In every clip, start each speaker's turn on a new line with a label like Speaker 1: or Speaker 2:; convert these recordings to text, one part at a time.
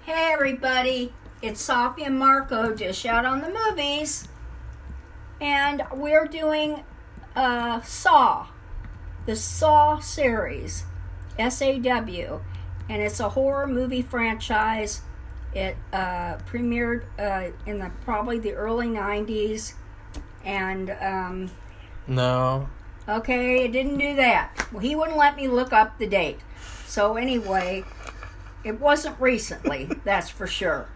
Speaker 1: Hey everybody, it's Safi and Marco, Dish Out on the Movies, and we're doing Saw, the Saw series, SAW, and it's a horror movie franchise. It premiered in probably the early 90s, and
Speaker 2: No.
Speaker 1: Okay, it didn't do that. Well, he wouldn't let me look up the date. So anyway, it wasn't recently, that's for sure.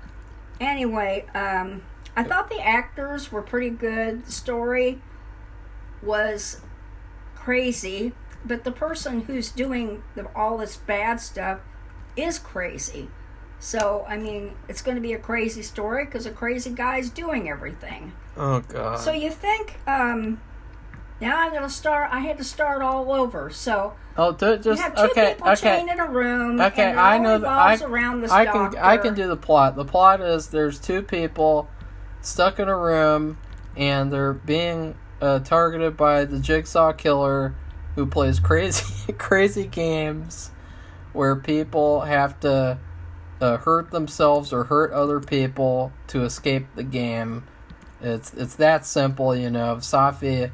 Speaker 1: Anyway, I thought the actors were pretty good. The story was crazy, but the person who's doing all this bad stuff is crazy. So, I mean, it's going to be a crazy story because a crazy guy's doing everything.
Speaker 2: Oh, God.
Speaker 1: So you think, now I'm going to start, I had to start all over. So, you have two people chained in a room, and it all revolves around this doctor.
Speaker 2: I can do the plot. The plot is there's two people stuck in a room, and they're being targeted by the Jigsaw Killer, who plays crazy games where people have to hurt themselves or hurt other people to escape the game. It's that simple, you know. Safi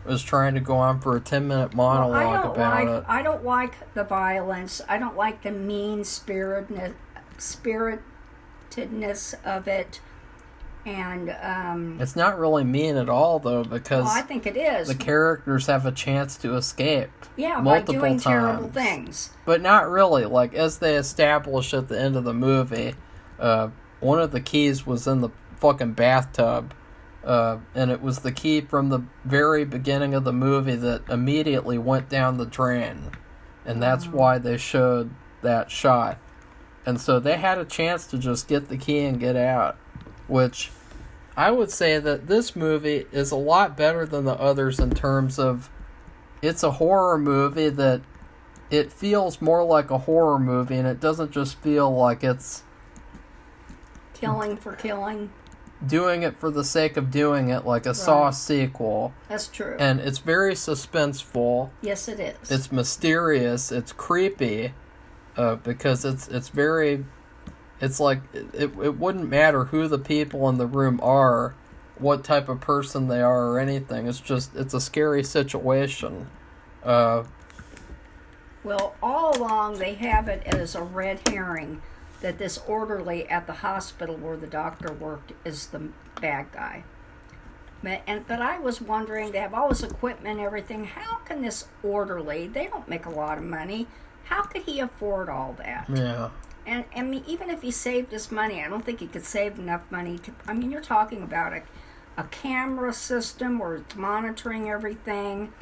Speaker 2: was trying to go on for a 10-minute monologue about it.
Speaker 1: I don't like the violence. I don't like the mean-spiritedness of it. And
Speaker 2: it's not really mean at all, though, because
Speaker 1: I think it is.
Speaker 2: The characters have a chance to escape.
Speaker 1: Yeah,
Speaker 2: multiple
Speaker 1: by doing
Speaker 2: times.
Speaker 1: Terrible things.
Speaker 2: But not really. Like, as they establish at the end of the movie, one of the keys was in the fucking bathtub. And it was the key from the very beginning of the movie that immediately went down the drain. And that's why they showed that shot. And so they had a chance to just get the key and get out. Which, I would say that this movie is a lot better than the others in terms of it's a horror movie that it feels more like a horror movie, and it doesn't just feel like it's
Speaker 1: killing for killing.
Speaker 2: Doing it for the sake of doing it, like a Saw sequel.
Speaker 1: That's true.
Speaker 2: And it's very suspenseful.
Speaker 1: Yes, it is.
Speaker 2: It's mysterious. It's creepy. Because it's very... It's like, it wouldn't matter who the people in the room are, what type of person they are, or anything. It's just, it's a scary situation.
Speaker 1: Well, all along they have it as a red herring that this orderly at the hospital where the doctor worked is the bad guy. But I was wondering, they have all this equipment and everything, how can this orderly, they don't make a lot of money, how could he afford all that?
Speaker 2: Yeah.
Speaker 1: And I mean, even if he saved his money, I don't think he could save enough money to... I mean, you're talking about a camera system where it's monitoring everything.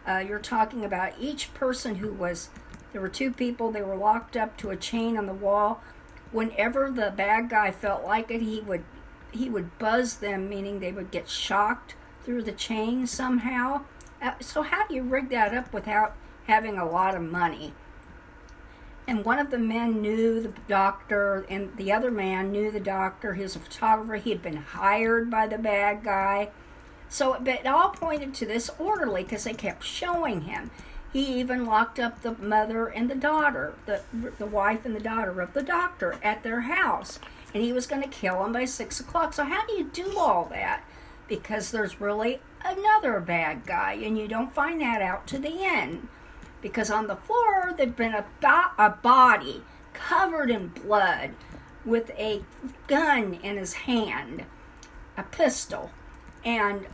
Speaker 1: You're talking about each person who was... There were two people, they were locked up to a chain on the wall. Whenever the bad guy felt like it, he would buzz them, meaning they would get shocked through the chain somehow. So how do you rig that up without having a lot of money? And one of the men knew the doctor, and the other man knew the doctor. He was a photographer. He had been hired by the bad guy. So it all pointed to this orderly because they kept showing him. He even locked up the mother and the daughter, the wife and the daughter of the doctor at their house. And he was going to kill them by 6 o'clock. So how do you do all that? Because there's really another bad guy, and you don't find that out to the end. Because on the floor, there'd been a body covered in blood with a gun in his hand, a pistol. And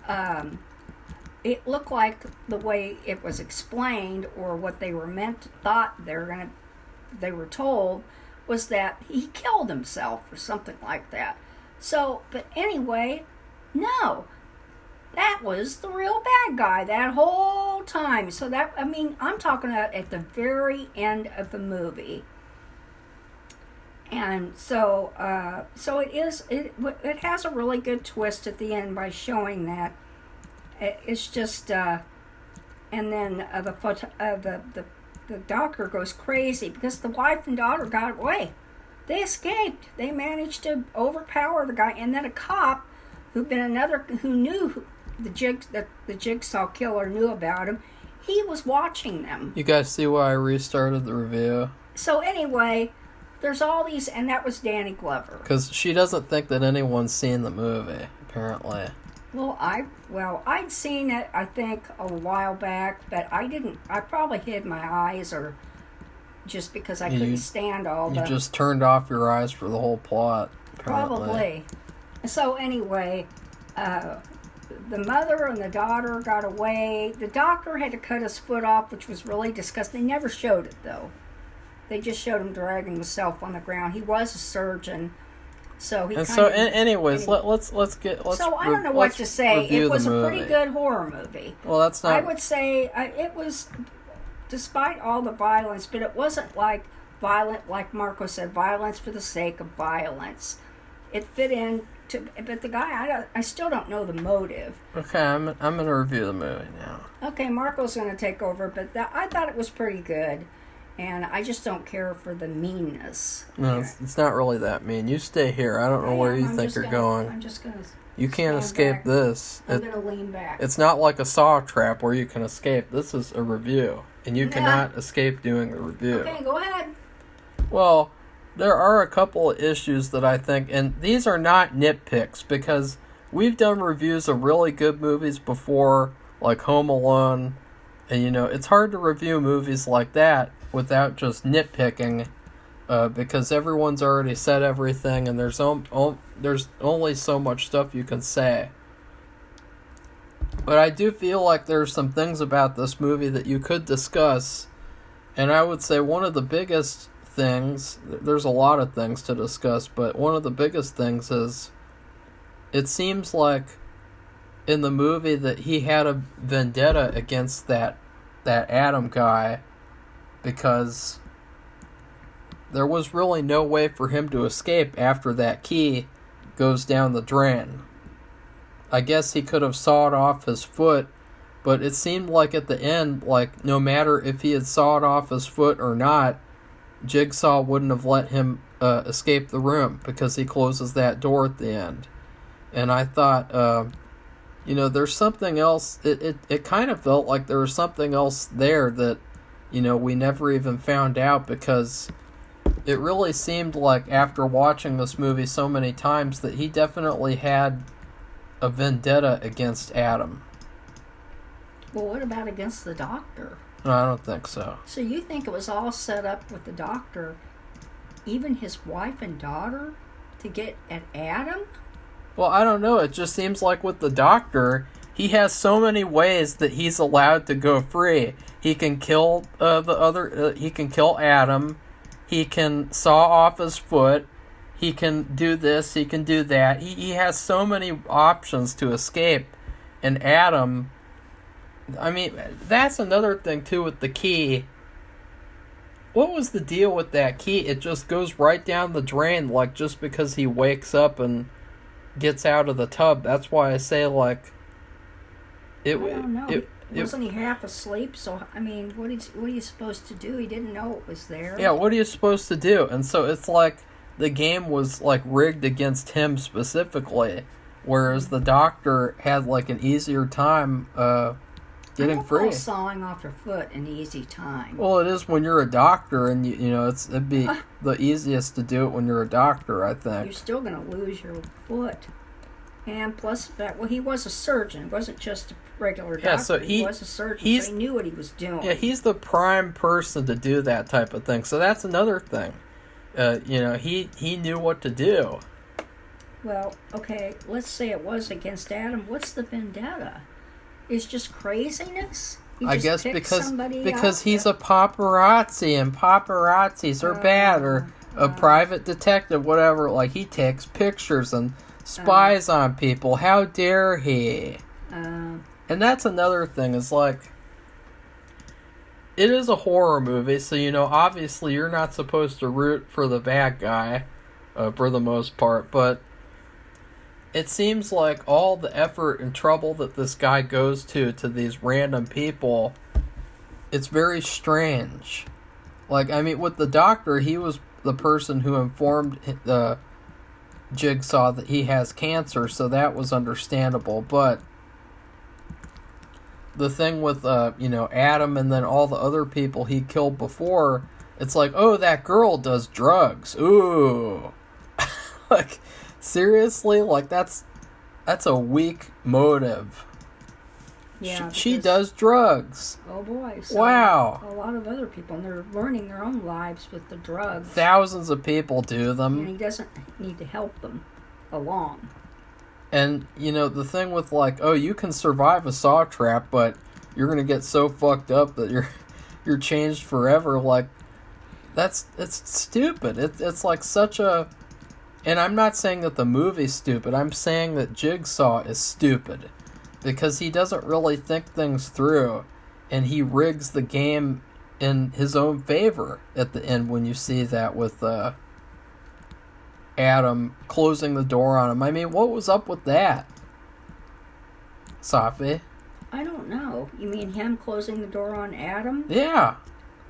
Speaker 1: it looked like the way it was explained, or what they were thought they were told, was that he killed himself or something like that. So, but anyway, no. That was the real bad guy that whole time. So that, I mean, I'm talking about at the very end of the movie. And so it has a really good twist at the end by showing that. It's just, and then the doctor goes crazy because the wife and daughter got away. They escaped. They managed to overpower the guy, and then a cop who knew the Jigsaw Killer knew about him. He was watching them.
Speaker 2: You guys see why I restarted the review?
Speaker 1: So anyway, there's all these, and that was Danny Glover.
Speaker 2: Because she doesn't think that anyone's seen the movie, apparently.
Speaker 1: Well, I'd seen it, I think, a while back, but I didn't. I probably hid my eyes, or just because I couldn't stand all the.
Speaker 2: You just turned off your eyes for the whole plot. Apparently.
Speaker 1: Probably. So anyway, the mother and the daughter got away. The doctor had to cut his foot off, which was really disgusting. They never showed it though. They just showed him dragging himself on the ground. He was a surgeon. So he.
Speaker 2: Anyways, let's get.
Speaker 1: So I don't know what to say. It was a pretty good horror movie.
Speaker 2: Well, that's not.
Speaker 1: I would say it was, despite all the violence, but it wasn't like violent, like Marco said, violence for the sake of violence. It fit in to, but the guy, I still don't know the motive.
Speaker 2: Okay, I'm gonna review the movie now.
Speaker 1: Okay, Marco's gonna take over, but I thought it was pretty good. And I just don't care for the meanness.
Speaker 2: No, it's not really that mean. You stay here. I don't know where you think you're going.
Speaker 1: I'm just going to...
Speaker 2: You can't escape this.
Speaker 1: I'm going to lean back.
Speaker 2: It's not like a saw trap where you can escape. This is a review. And you cannot escape doing the review.
Speaker 1: Okay, go ahead.
Speaker 2: Well, there are a couple of issues that I think... And these are not nitpicks, because we've done reviews of really good movies before, like Home Alone. And, it's hard to review movies like that without just nitpicking, because everyone's already said everything, and there's only so much stuff you can say. But I do feel like there's some things about this movie that you could discuss, and I would say one of the biggest things, there's a lot of things to discuss, but one of the biggest things is, it seems like in the movie that he had a vendetta against that Adam guy, because there was really no way for him to escape after that key goes down the drain. I guess he could have sawed off his foot, but it seemed like at the end, like no matter if he had sawed off his foot or not, Jigsaw wouldn't have let him escape the room, because he closes that door at the end. And I thought, there's something else. It kind of felt like there was something else there that, we never even found out, because it really seemed like after watching this movie so many times that he definitely had a vendetta against Adam.
Speaker 1: Well, what about against the doctor?
Speaker 2: No, I don't think so.
Speaker 1: So you think it was all set up with the doctor, even his wife and daughter, to get at Adam?
Speaker 2: Well, I don't know. It just seems like with the doctor, he has so many ways that he's allowed to go free. He can kill he can kill Adam. He can saw off his foot. He can do this. He can do that. He has so many options to escape. And Adam, I mean, that's another thing too with the key. What was the deal with that key? It just goes right down the drain, like just because he wakes up and gets out of the tub. That's why I say, like,
Speaker 1: I don't know. Wasn't he half asleep? So, I mean, what are you supposed to do? He didn't know it was there.
Speaker 2: Yeah, what are you supposed to do? And so it's like the game was, like, rigged against him specifically, whereas the doctor had, like, an easier time getting free.
Speaker 1: Sawing off your foot an easy time.
Speaker 2: Well, it is when you're a doctor, and it'd be the easiest to do it when you're a doctor, I think.
Speaker 1: You're still going to lose your foot. And plus that, he was a surgeon. It wasn't just a regular doctor.
Speaker 2: Yeah, so
Speaker 1: he was a surgeon, so he knew what he was doing.
Speaker 2: Yeah, he's the prime person to do that type of thing. So that's another thing. He knew what to do.
Speaker 1: Well, okay, let's say it was against Adam. What's the vendetta? It's just craziness?
Speaker 2: I guess because he's a paparazzi, and paparazzis are bad, or a private detective, whatever. Like, he takes pictures and spies on people. How dare he? And that's another thing, is like, it is a horror movie, so, obviously you're not supposed to root for the bad guy, for the most part, but it seems like all the effort and trouble that this guy goes to these random people, it's very strange. Like, I mean, with the doctor, he was the person who informed the Jigsaw that he has cancer, so that was understandable, but the thing with, Adam and then all the other people he killed before, It's like, oh, that girl does drugs. Ooh. Like, seriously? Like, that's a weak motive.
Speaker 1: Yeah,
Speaker 2: she does drugs.
Speaker 1: Oh boy! So
Speaker 2: wow.
Speaker 1: A lot of other people, and they're ruining their own lives with the drugs.
Speaker 2: Thousands of people do them.
Speaker 1: And he doesn't need to help them along.
Speaker 2: And, you know, the thing with, like, oh, you can survive a saw trap, but you're going to get so fucked up that you're changed forever. Like, it's stupid. It's like such a... And I'm not saying that the movie's stupid. I'm saying that Jigsaw is stupid. Because he doesn't really think things through. And he rigs the game in his own favor at the end when you see that with... Adam closing the door on him. I mean, what was up with that? Safi?
Speaker 1: I don't know. You mean him closing the door on Adam?
Speaker 2: Yeah.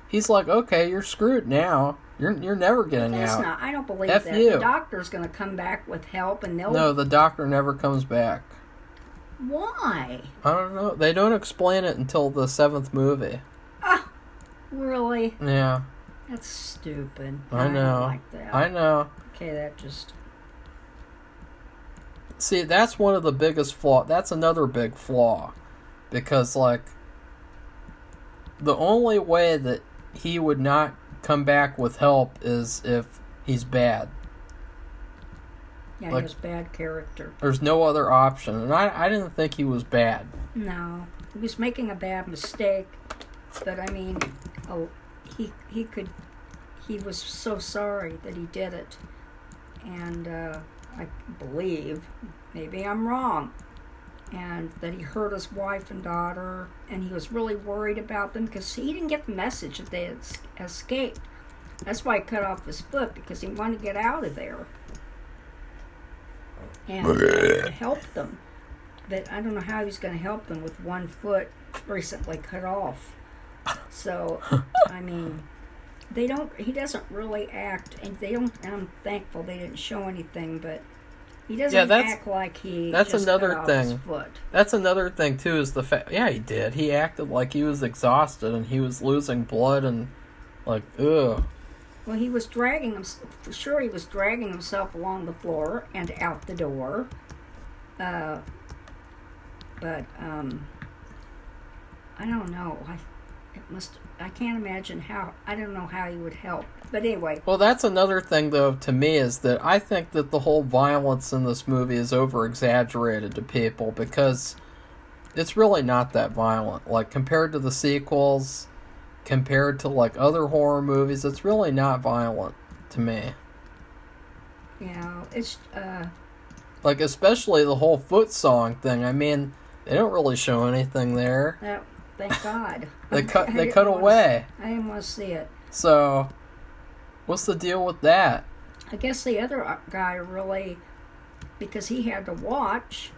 Speaker 2: He's like, okay, you're screwed now. You're never getting out.
Speaker 1: Not. I don't believe
Speaker 2: F
Speaker 1: that.
Speaker 2: you.
Speaker 1: The doctor's going to come back with help and they'll...
Speaker 2: No, the doctor never comes back.
Speaker 1: Why?
Speaker 2: I don't know. They don't explain it until the 7th movie.
Speaker 1: Ah, really?
Speaker 2: Yeah.
Speaker 1: That's stupid.
Speaker 2: I know.
Speaker 1: don't like that.
Speaker 2: I know.
Speaker 1: Okay, that just...
Speaker 2: See, that's one of the biggest flaws. That's another big flaw. Because, like, the only way that he would not come back with help is if he's bad.
Speaker 1: Yeah,
Speaker 2: like,
Speaker 1: he was bad character.
Speaker 2: There's no other option. And I didn't think he was bad.
Speaker 1: No. He was making a bad mistake. But, I mean, he was so sorry that he did it. And I believe, maybe I'm wrong, and that he hurt his wife and daughter, and he was really worried about them because he didn't get the message that they had escaped. That's why he cut off his foot, because he wanted to get out of there and help them. But I don't know how he was going to help them with one foot recently cut off. So, I mean... he doesn't really act, and I'm thankful they didn't show anything, but he doesn't act like he
Speaker 2: that's
Speaker 1: just
Speaker 2: another
Speaker 1: cut off
Speaker 2: thing.
Speaker 1: his foot.
Speaker 2: That's another thing, too, is the fact, yeah, he did. He acted like he was exhausted, and he was losing blood, and, like, ugh.
Speaker 1: Well, he was dragging himself, for sure he was dragging himself along the floor and out the door, but, I don't know, I can't imagine how, I don't know how he would help. But anyway.
Speaker 2: Well, that's another thing, though, to me, is that I think that the whole violence in this movie is over-exaggerated to people, because it's really not that violent. Like, compared to the sequels, compared to, like, other horror movies, it's really not violent to me.
Speaker 1: Yeah, it's,
Speaker 2: like, especially the whole foot sawing thing. I mean, they don't really show anything there.
Speaker 1: Thank God.
Speaker 2: They cut away.
Speaker 1: I didn't want to see it.
Speaker 2: So, what's the deal with that?
Speaker 1: I guess the other guy really, because he had to watch,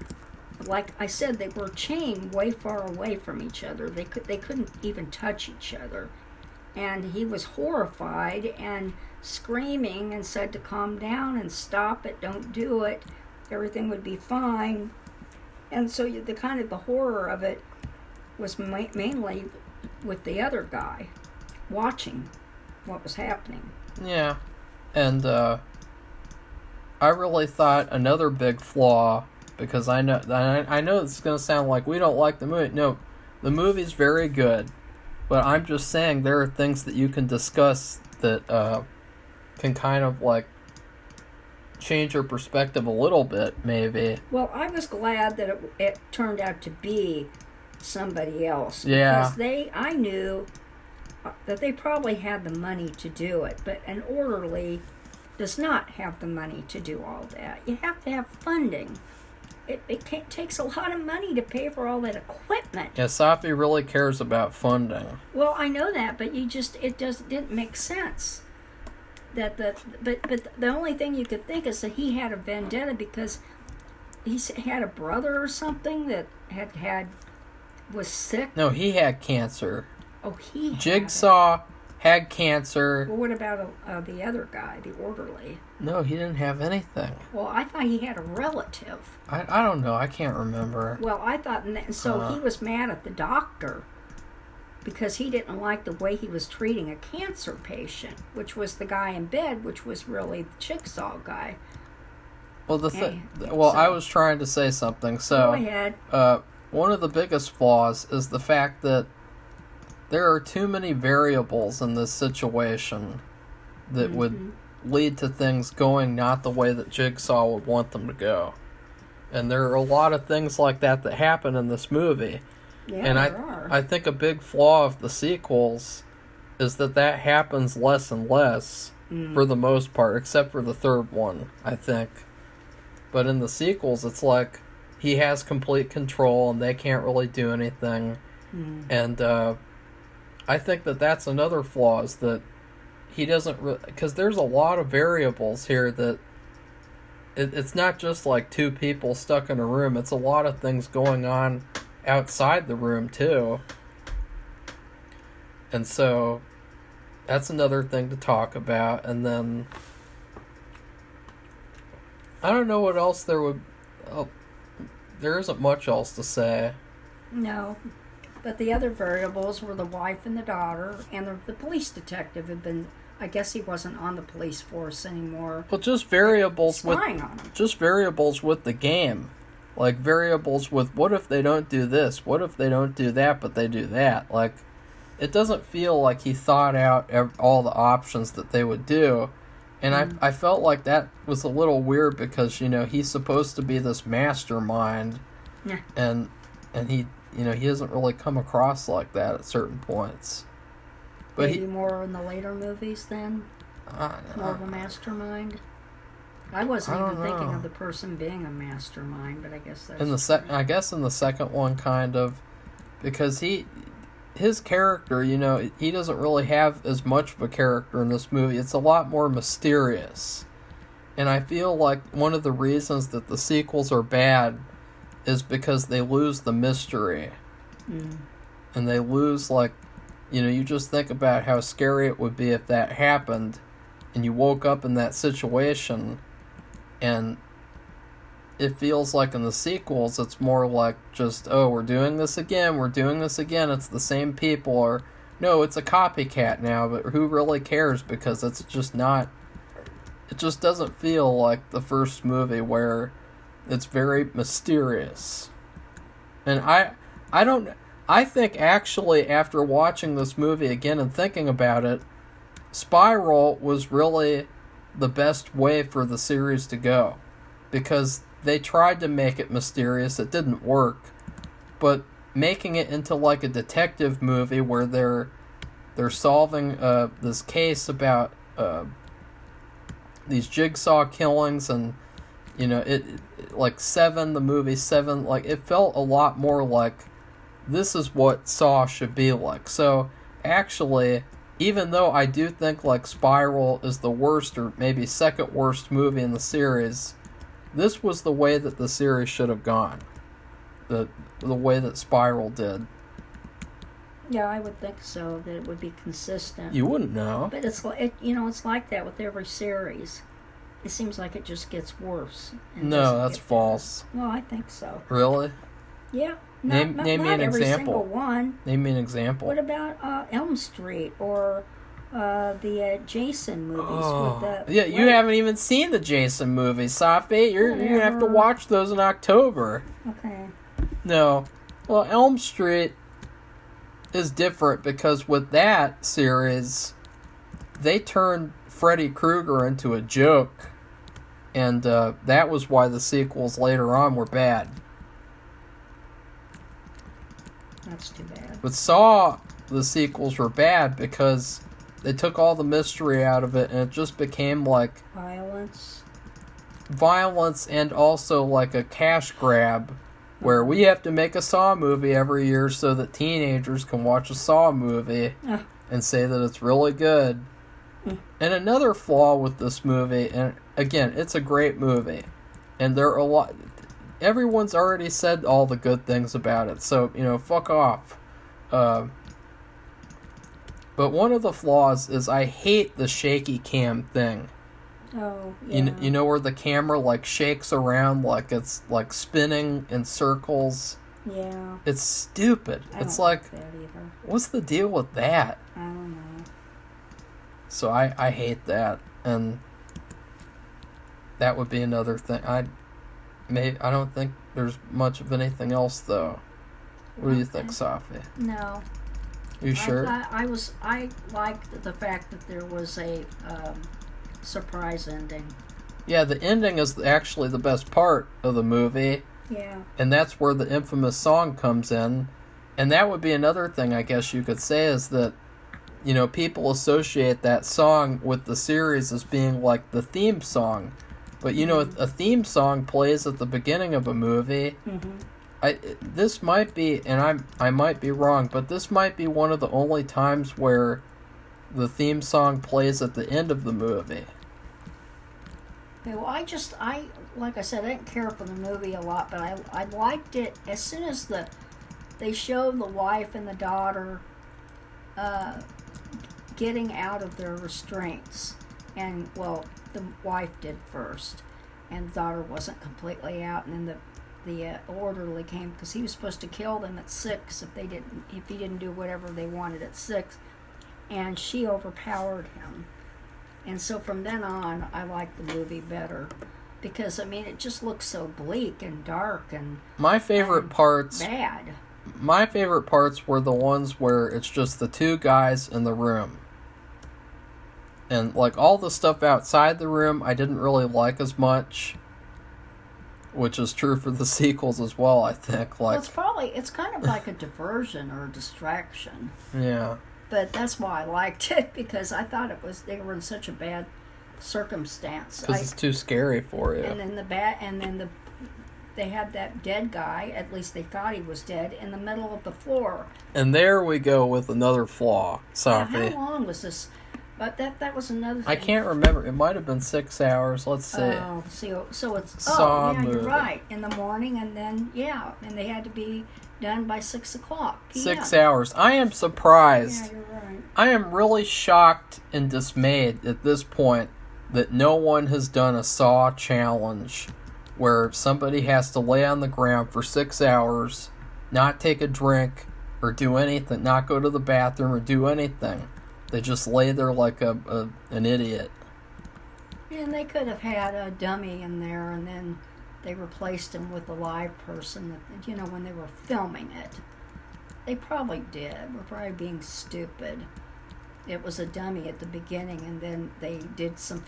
Speaker 1: like I said, they were chained way far away from each other. They couldn't even touch each other. And he was horrified and screaming and said to calm down and stop it, don't do it. Everything would be fine. And so the horror of it was mainly with the other guy watching what was happening.
Speaker 2: Yeah. And I really thought another big flaw, because I know it's going to sound like we don't like the movie. No, the movie's very good, but I'm just saying there are things that you can discuss that can kind of like change your perspective a little bit, maybe.
Speaker 1: Well, I was glad that it turned out to be somebody else.
Speaker 2: Yeah.
Speaker 1: Because I knew that they probably had the money to do it, but an orderly does not have the money to do all that. You have to have funding. It takes a lot of money to pay for all that equipment.
Speaker 2: Yeah, Safi really cares about funding.
Speaker 1: Well, I know that, but it didn't make sense. But the only thing you could think is that he had a vendetta because he had a brother or something that was sick.
Speaker 2: No, he had cancer.
Speaker 1: Oh, he
Speaker 2: Jigsaw had cancer.
Speaker 1: Well, what about the other guy, the orderly?
Speaker 2: No, he didn't have anything.
Speaker 1: Well, I thought he had a relative.
Speaker 2: I don't know. I can't remember.
Speaker 1: Well, I thought, so he was mad at the doctor because he didn't like the way he was treating a cancer patient, which was the guy in bed, which was really the Jigsaw guy.
Speaker 2: Well,
Speaker 1: So-
Speaker 2: I was trying to say something. So,
Speaker 1: Go ahead.
Speaker 2: one of the biggest flaws is the fact that there are too many variables in this situation that would lead to things going not the way that Jigsaw would want them to go. And there are a lot of things like that that happen in this movie.
Speaker 1: Yeah,
Speaker 2: And
Speaker 1: there are.
Speaker 2: I think a big flaw of the sequels is that happens less and less for the most part, except for the third one, I think. But in the sequels, it's like he has complete control and they can't really do anything. And I think that's another flaw, is that he doesn't... Because there's a lot of variables here that... It's not just like two people stuck in a room. It's a lot of things going on outside the room, too. And so, that's another thing to talk about. And then... I don't know what else there would... Oh, there isn't much else to say.
Speaker 1: No. But the other variables were the wife and the daughter, and the police detective had been... I guess he wasn't on the police force anymore.
Speaker 2: Well, just variables
Speaker 1: Spying on him.
Speaker 2: Just variables with the game. Like, variables with, what if they don't do this? What if they don't do that, but they do that? Like, it doesn't feel like he thought out all the options that they would do. And I felt like that was a little weird because, he's supposed to be this mastermind.
Speaker 1: Yeah.
Speaker 2: And he, he doesn't really come across like that at certain points. But
Speaker 1: Maybe more in the later movies then? More of a mastermind? I wasn't even thinking of the person being a mastermind, but I guess that's...
Speaker 2: I guess in the second one, kind of, because his character, he doesn't really have as much of a character in this movie. It's a lot more mysterious. And I feel like one of the reasons that the sequels are bad is because they lose the mystery. And they lose, like, you just think about how scary it would be if that happened and you woke up in that situation, and it feels like in the sequels it's more like just, oh, we're doing this again, it's the same people, or no, it's a copycat now, but who really cares, because it just doesn't feel like the first movie where it's very mysterious. And I think actually after watching this movie again and thinking about it, Spiral was really the best way for the series to go, because they tried to make it mysterious. It didn't work, but making it into like a detective movie where they're solving this case about these Jigsaw killings, and it like the movie Seven, like it felt a lot more like this is what Saw should be like. So actually, even though I do think like Spiral is the worst or maybe second worst movie in the series, this was the way that the series should have gone. The way that Spiral did.
Speaker 1: Yeah, I would think so, that it would be consistent.
Speaker 2: You wouldn't know.
Speaker 1: But it's like that with every series. It seems like it just gets worse.
Speaker 2: No, that's false.
Speaker 1: Well, I think so.
Speaker 2: Really?
Speaker 1: Yeah.
Speaker 2: Name me an
Speaker 1: every
Speaker 2: example.
Speaker 1: Single one.
Speaker 2: Name me an example.
Speaker 1: What about Elm Street or the Jason movies?
Speaker 2: Oh. Yeah, you haven't even seen the Jason movies, Safi. You're gonna have to watch those in October.
Speaker 1: Okay.
Speaker 2: No. Well, Elm Street is different because with that series, they turned Freddy Krueger into a joke, and that was why the sequels later on were bad.
Speaker 1: That's too bad.
Speaker 2: With Saw, the sequels were bad because they took all the mystery out of it, and it just became like violence and also like a cash grab, where we have to make a Saw movie every year so that teenagers can watch a Saw movie and say that it's really good. And another flaw with this movie, and again, it's a great movie, and there are a lot... Everyone's already said all the good things about it, so, fuck off. But one of the flaws is I hate the shaky cam thing.
Speaker 1: Oh, yeah.
Speaker 2: You know where the camera, like, shakes around like it's, like, spinning in circles?
Speaker 1: Yeah.
Speaker 2: It's stupid.
Speaker 1: I
Speaker 2: It's
Speaker 1: don't
Speaker 2: like,
Speaker 1: that either.
Speaker 2: what's the deal with that?
Speaker 1: I don't know.
Speaker 2: So I hate that, and that would be another thing. I don't think there's much of anything else though. What do you think, Safi?
Speaker 1: No.
Speaker 2: You sure?
Speaker 1: I liked the fact that there was a surprise ending.
Speaker 2: Yeah, the ending is actually the best part of the movie.
Speaker 1: Yeah.
Speaker 2: And that's where the infamous song comes in. And that would be another thing I guess you could say is that, you know, people associate that song with the series as being like the theme song. But, you know, a theme song plays at the beginning of a movie. This might be, and I might be wrong, but this might be one of the only times where the theme song plays at the end of the movie.
Speaker 1: Okay, well, like I said, I didn't care for the movie a lot, but I liked it as soon as they showed the wife and the daughter getting out of their restraints. And, well, the wife did first, and the daughter wasn't completely out, and then the orderly came, because he was supposed to kill them at 6 if he didn't do whatever they wanted at 6, and she overpowered him. And so from then on, I liked the movie better, because I mean it just looks so bleak and dark and
Speaker 2: my favorite parts were the ones where it's just the two guys in the room. And like all the stuff outside the room I didn't really like as much, which is true for the sequels as well, I think. Like,
Speaker 1: well, it's kind of like a diversion or a distraction.
Speaker 2: Yeah.
Speaker 1: But that's why I liked it, because I thought they were in such a bad circumstance.
Speaker 2: Because it's too scary for you.
Speaker 1: And then they had that dead guy, at least they thought he was dead, in the middle of the floor.
Speaker 2: And there we go with another flaw, Safi.
Speaker 1: Now, how long was this? But that was another thing.
Speaker 2: I can't remember. It might have been 6 hours. Let's see.
Speaker 1: Oh, so it's
Speaker 2: Saw
Speaker 1: yeah,
Speaker 2: movie.
Speaker 1: you're right. In the morning, and then and they had to be done by 6 o'clock p.m.
Speaker 2: 6 hours. I am surprised.
Speaker 1: Yeah, you're right.
Speaker 2: I am really shocked and dismayed at this point that no one has done a Saw challenge where somebody has to lay on the ground for 6 hours, not take a drink or do anything, not go to the bathroom or do anything. They just lay there like an idiot.
Speaker 1: And they could have had a dummy in there, and then they replaced him with a live person, when they were filming it. They probably did. We're probably being stupid. It was a dummy at the beginning, and then they did some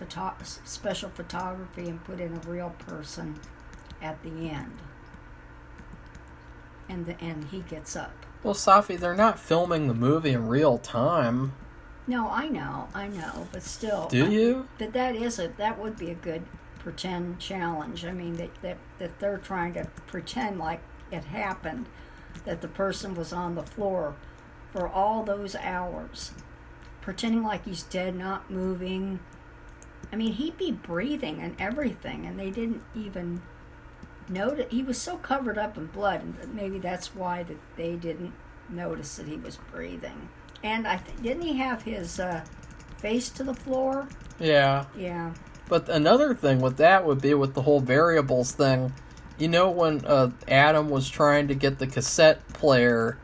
Speaker 1: special photography and put in a real person at the end. And he gets up.
Speaker 2: Well, Safi, they're not filming the movie in real time.
Speaker 1: No, I know, but still.
Speaker 2: Do you?
Speaker 1: But that would be a good pretend challenge. I mean, that they're trying to pretend like it happened, that the person was on the floor for all those hours, pretending like he's dead, not moving. I mean, he'd be breathing and everything, and they didn't even notice. He was so covered up in blood, and maybe that's why that they didn't notice that he was breathing. And didn't he have his face to the floor?
Speaker 2: Yeah.
Speaker 1: Yeah.
Speaker 2: But another thing with that would be with the whole variables thing. You know when Adam was trying to get the cassette player,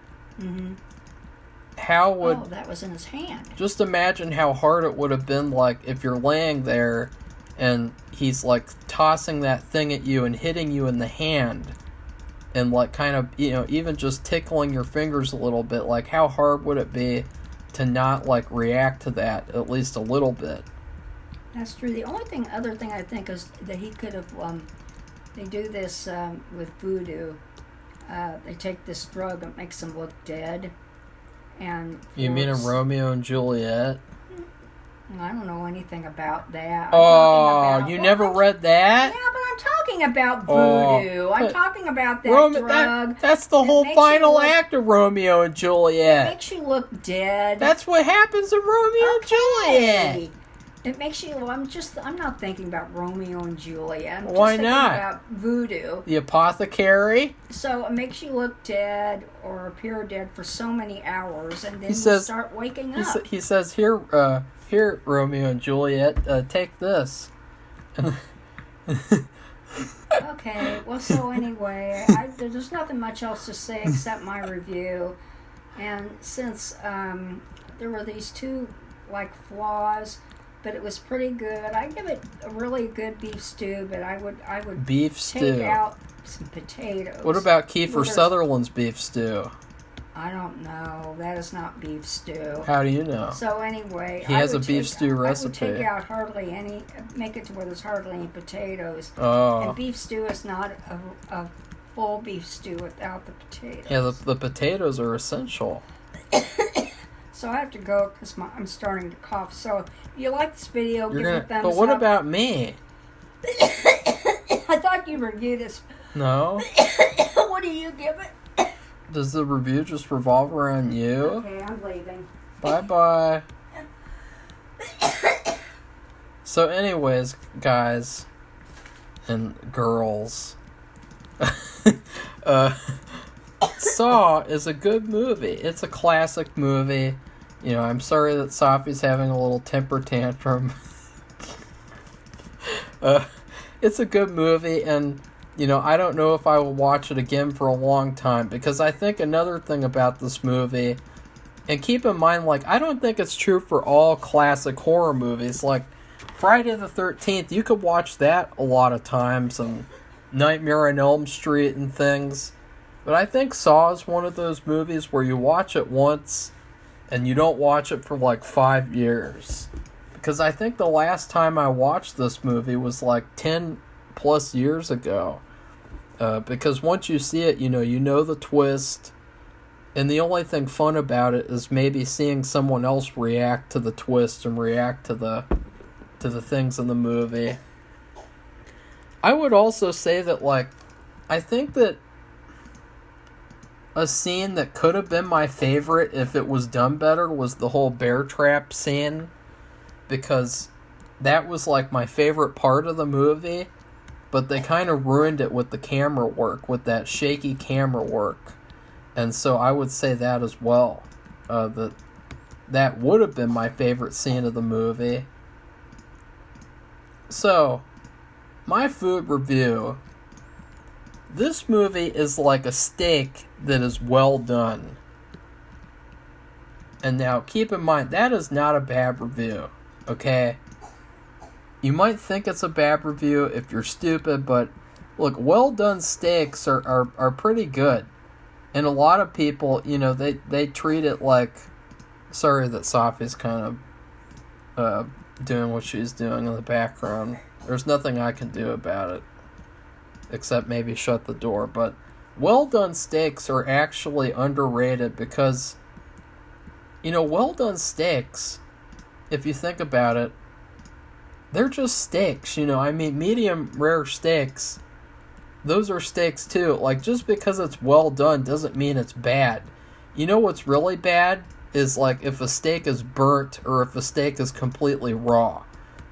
Speaker 2: how would...
Speaker 1: Oh, that was in his hand.
Speaker 2: Just imagine how hard it would have been, like, if you're laying there and he's, like, tossing that thing at you and hitting you in the hand. And, like, kind of, even just tickling your fingers a little bit. Like, how hard would it be to not, like, react to that at least a little bit?
Speaker 1: That's true. The other thing I think is that he could have, they do this with voodoo. They take this drug that makes them look dead. And
Speaker 2: you mean in Romeo and Juliet?
Speaker 1: I don't know anything about that.
Speaker 2: You never read that?
Speaker 1: Yeah, but I'm talking about voodoo. I'm talking about that drug.
Speaker 2: That's the whole final act of Romeo and Juliet.
Speaker 1: It makes you look dead.
Speaker 2: That's what happens in Romeo and Juliet.
Speaker 1: It makes you. I'm not thinking about Romeo and Juliet.
Speaker 2: Why not?
Speaker 1: About voodoo.
Speaker 2: The apothecary.
Speaker 1: So it makes you look dead or appear dead for so many hours, and then you start waking up.
Speaker 2: He says, "Here, Romeo and Juliet, take this."
Speaker 1: Okay, Okay, well, so anyway, there's nothing much else to say except my review. And since there were these two, like, flaws, but it was pretty good, I give it a really good beef stew, but I would
Speaker 2: Beef
Speaker 1: take
Speaker 2: stew.
Speaker 1: out some potatoes.
Speaker 2: What about Kiefer
Speaker 1: Well, there's-
Speaker 2: Sutherland's beef stew?
Speaker 1: I don't know. That is not beef stew.
Speaker 2: How do you know?
Speaker 1: So anyway,
Speaker 2: He has a beef stew recipe.
Speaker 1: I would take out hardly any, make it to where there's hardly any potatoes.
Speaker 2: Oh.
Speaker 1: And beef stew is not a full beef stew without the potatoes.
Speaker 2: Yeah, the potatoes are essential.
Speaker 1: So I have to go because I'm starting to cough. So if you like this video, give it a thumbs up.
Speaker 2: But what about me?
Speaker 1: I thought you reviewed this.
Speaker 2: No?
Speaker 1: What do you give it?
Speaker 2: Does the review just revolve around you?
Speaker 1: Okay, I'm leaving.
Speaker 2: Bye-bye. So anyways, guys and girls, Saw is a good movie. It's a classic movie. You know, I'm sorry that Safi's having a little temper tantrum. It's a good movie, and you know, I don't know if I will watch it again for a long time, because I think another thing about this movie, and keep in mind, like, I don't think it's true for all classic horror movies. Like, Friday the 13th, you could watch that a lot of times, and Nightmare on Elm Street and things. But I think Saw is one of those movies where you watch it once, and you don't watch it for like 5 years. Because I think the last time I watched this movie was like 10 plus years ago. Because once you see it, you know the twist. And the only thing fun about it is maybe seeing someone else react to the twist and react to the things in the movie. I would also say that, like, I think that a scene that could have been my favorite if it was done better was the whole bear trap scene. Because that was, like, my favorite part of the movie. But they kind of ruined it with the camera work, with that shaky camera work. And so I would say that as well. That would have been my favorite scene of the movie. So, my food review. This movie is like a steak that is well done. And now, keep in mind, that is not a bad review. Okay? You might think it's a bad review if you're stupid, but look, well done steaks are pretty good. And a lot of people, you know, they treat it like... Sorry that Safi's kind of doing what she's doing in the background. There's nothing I can do about it. Except maybe shut the door. But well done steaks are actually underrated because, you know, well done steaks, if you think about it, they're just steaks, you know. I mean, medium rare steaks, those are steaks too. Like, just because it's well done doesn't mean it's bad. You know what's really bad is, like, if a steak is burnt or if a steak is completely raw.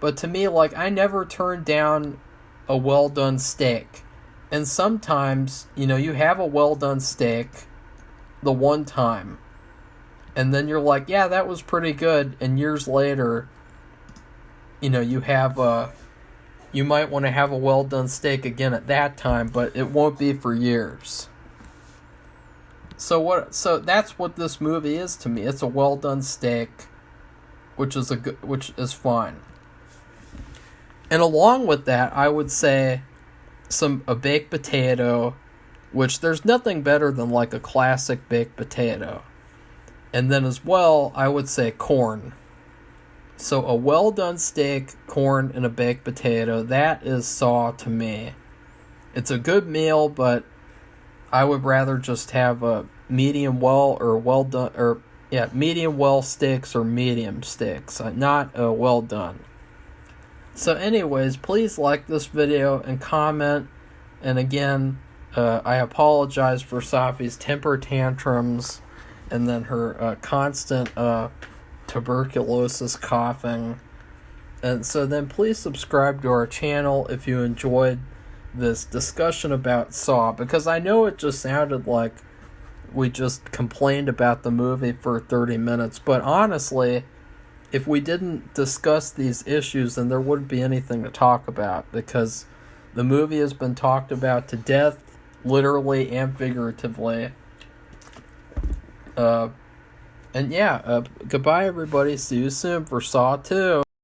Speaker 2: But to me, like, I never turn down a well done steak. And sometimes, you know, you have a well done steak the one time, and then you're like, yeah, that was pretty good, and years later, you know, you might want to have a well done steak again at that time, but it won't be for years. So that's what this movie is to me. It's a well done steak, which is fine. And along with that, I would say a baked potato, which there's nothing better than like a classic baked potato. And then as well, I would say corn. So a well-done steak, corn, and a baked potato, that is Saw to me. It's a good meal, but I would rather just have a medium well steaks or medium steaks, not a well done. So anyways, please like this video and comment. And again, I apologize for Safi's temper tantrums and then her constant tuberculosis coughing. And so then please subscribe to our channel if you enjoyed this discussion about Saw, because I know it just sounded like we just complained about the movie for 30 minutes, but honestly, if we didn't discuss these issues, then there wouldn't be anything to talk about, because The movie has been talked about to death, literally and figuratively. And yeah, goodbye everybody. See you soon for Saw 2.